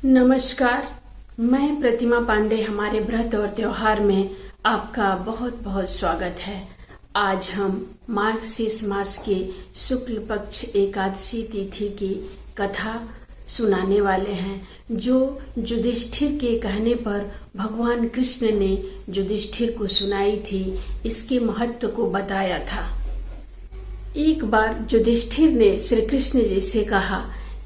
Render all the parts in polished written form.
नमस्कार। मैं प्रतिमा पांडे हमारे व्रत और त्योहार में आपका बहुत बहुत स्वागत है। आज हम मार्गशीर्ष मास के शुक्ल पक्ष एकादशी तिथि की कथा सुनाने वाले हैं, जो युधिष्ठिर के कहने पर भगवान कृष्ण ने युधिष्ठिर को सुनाई थी। इसके महत्व को बताया था। एक बार युधिष्ठिर ने श्री कृष्ण जी से कहा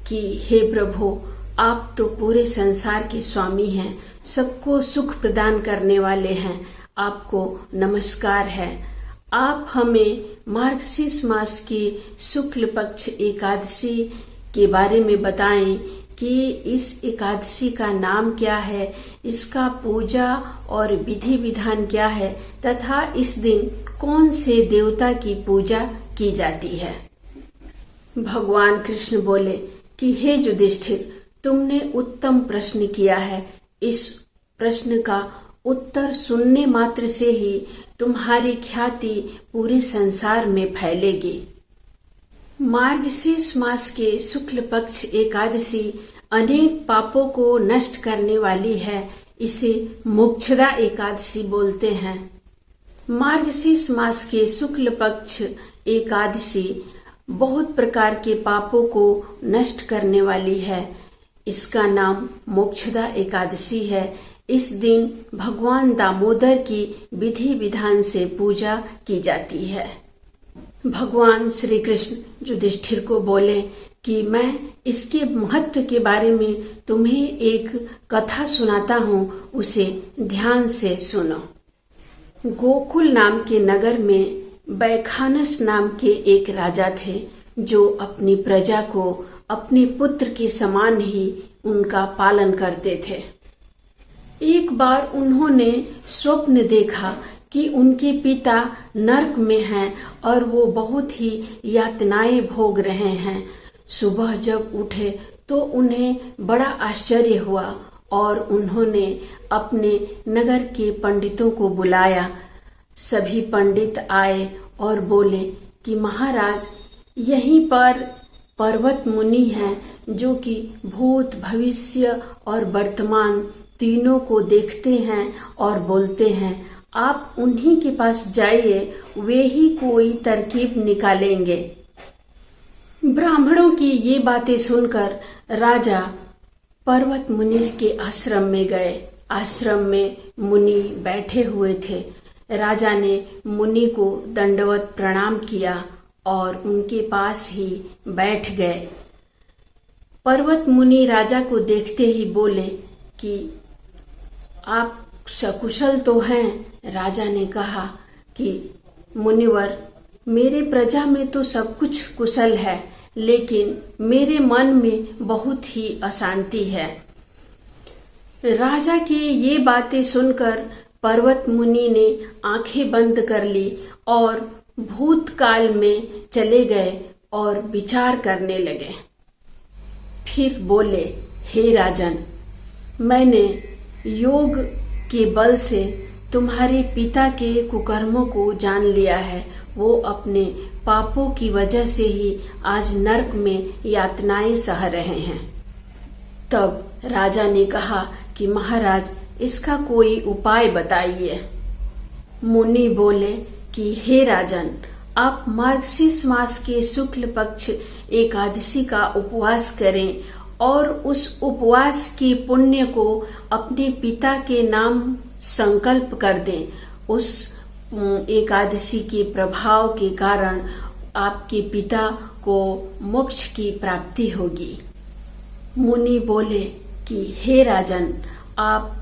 कि हे प्रभु, आप तो पूरे संसार के स्वामी हैं, सबको सुख प्रदान करने वाले हैं, आपको नमस्कार है। आप हमें मार्गशीर्ष मास की शुक्ल पक्ष एकादशी के बारे में बताएं कि इस एकादशी का नाम क्या है, इसका पूजा और विधि विधान क्या है तथा इस दिन कौन से देवता की पूजा की जाती है। भगवान कृष्ण बोले कि हे युधिष्ठिर, तुमने उत्तम प्रश्न किया है। इस प्रश्न का उत्तर सुनने मात्र से ही तुम्हारी ख्याति पूरे संसार में फैलेगी। मार्गशीर्ष मास के शुक्ल पक्ष एकादशी अनेक पापों को नष्ट करने वाली है। इसे मोक्षदा एकादशी बोलते हैं। मार्गशीर्ष मास के शुक्ल पक्ष एकादशी बहुत प्रकार के पापों को नष्ट करने वाली है। इसका नाम मोक्षदा एकादशी है। इस दिन भगवान दामोदर की विधि विधान से पूजा की जाती है। भगवान श्री कृष्ण युधिष्ठिर को बोले कि मैं इसके महत्व के बारे में तुम्हें एक कथा सुनाता हूँ, उसे ध्यान से सुनो। गोकुल नाम के नगर में बैखानस नाम के एक राजा थे, जो अपनी प्रजा को अपने पुत्र के समान ही उनका पालन करते थे। एक बार उन्होंने स्वप्न देखा कि उनके पिता नरक में हैं और वो बहुत ही यातनाएं भोग रहे हैं। सुबह जब उठे तो उन्हें बड़ा आश्चर्य हुआ और उन्होंने अपने नगर के पंडितों को बुलाया। सभी पंडित आए और बोले कि महाराज, यहीं पर पर्वत मुनि हैं, जो कि भूत, भविष्य और वर्तमान तीनों को देखते हैं और बोलते हैं। आप उन्हीं के पास जाइए, वे ही कोई तरकीब निकालेंगे। ब्राह्मणों की ये बातें सुनकर राजा पर्वत मुनि के आश्रम में गए। आश्रम में मुनि बैठे हुए थे। राजा ने मुनि को दंडवत प्रणाम किया और उनके पास ही बैठ गए। पर्वत मुनि राजा को देखते ही बोले कि आप सकुशल तो हैं। राजा ने कहा कि मुनिवर, मेरे प्रजा में तो सब कुछ कुशल है, लेकिन मेरे मन में बहुत ही अशांति है। राजा की ये बातें सुनकर पर्वत मुनि ने आंखें बंद कर ली और भूतकाल में चले गए और विचार करने लगे। फिर बोले, हे राजन, मैंने योग के बल से तुम्हारे पिता के कुकर्मों को जान लिया है। वो अपने पापों की वजह से ही आज नरक में यातनाएं सह रहे हैं। तब राजा ने कहा कि महाराज, इसका कोई उपाय बताइए। मुनि बोले कि हे राजन, आप मार्गशीर्ष मास के शुक्ल पक्ष एकादशी का उपवास करें और उस उपवास के पुण्य को अपने पिता के नाम संकल्प कर दें। उस एकादशी के प्रभाव के कारण आपके पिता को मोक्ष की प्राप्ति होगी। मुनि बोले कि हे राजन, आप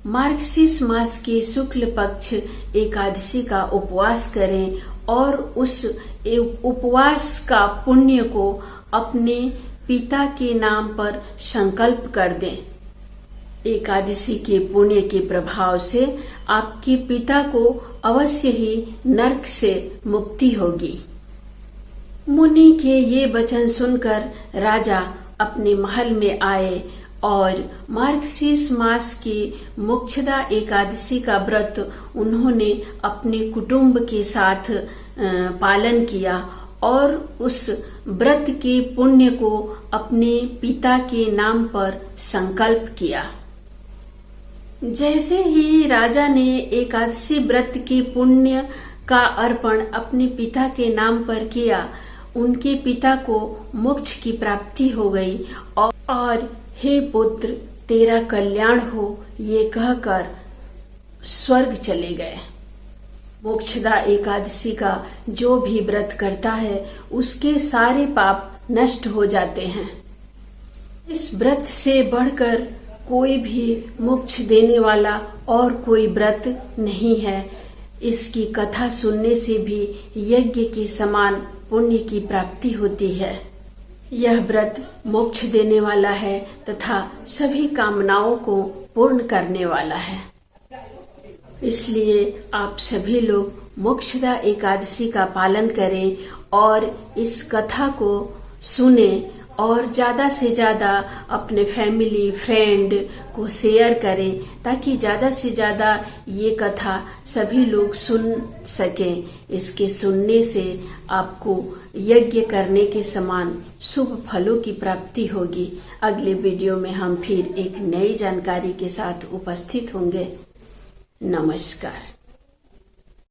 मार्गशीर्ष मास के शुक्ल पक्ष एकादशी का उपवास करें और उस उपवास का पुण्य को अपने पिता के नाम पर संकल्प कर दें। एकादशी के पुण्य के प्रभाव से आपके पिता को अवश्य ही नरक से मुक्ति होगी। मुनि के ये वचन सुनकर राजा अपने महल में आए और मार्गशीर्ष मास की मोक्षदा एकादशी का व्रत उन्होंने अपने कुटुंब के साथ पालन किया और उस व्रत के पुण्य को अपने पिता के नाम पर संकल्प किया। जैसे ही राजा ने एकादशी व्रत के पुण्य का अर्पण अपने पिता के नाम पर किया, उनके पिता को मोक्ष की प्राप्ति हो गई और हे पुत्र तेरा कल्याण हो, ये कहकर स्वर्ग चले गए। मोक्षदा एकादशी का जो भी व्रत करता है उसके सारे पाप नष्ट हो जाते हैं। इस व्रत से बढ़कर कोई भी मोक्ष देने वाला और कोई व्रत नहीं है। इसकी कथा सुनने से भी यज्ञ के समान पुण्य की प्राप्ति होती है। यह व्रत मोक्ष देने वाला है तथा सभी कामनाओं को पूर्ण करने वाला है। इसलिए आप सभी लोग मोक्षदा एकादशी का पालन करें और इस कथा को सुने और ज्यादा से ज्यादा अपने फैमिली फ्रेंड को शेयर करें, ताकि ज्यादा से ज्यादा ये कथा सभी लोग सुन सकें। इसके सुनने से आपको यज्ञ करने के समान शुभ फलों की प्राप्ति होगी। अगले वीडियो में हम फिर एक नई जानकारी के साथ उपस्थित होंगे। नमस्कार।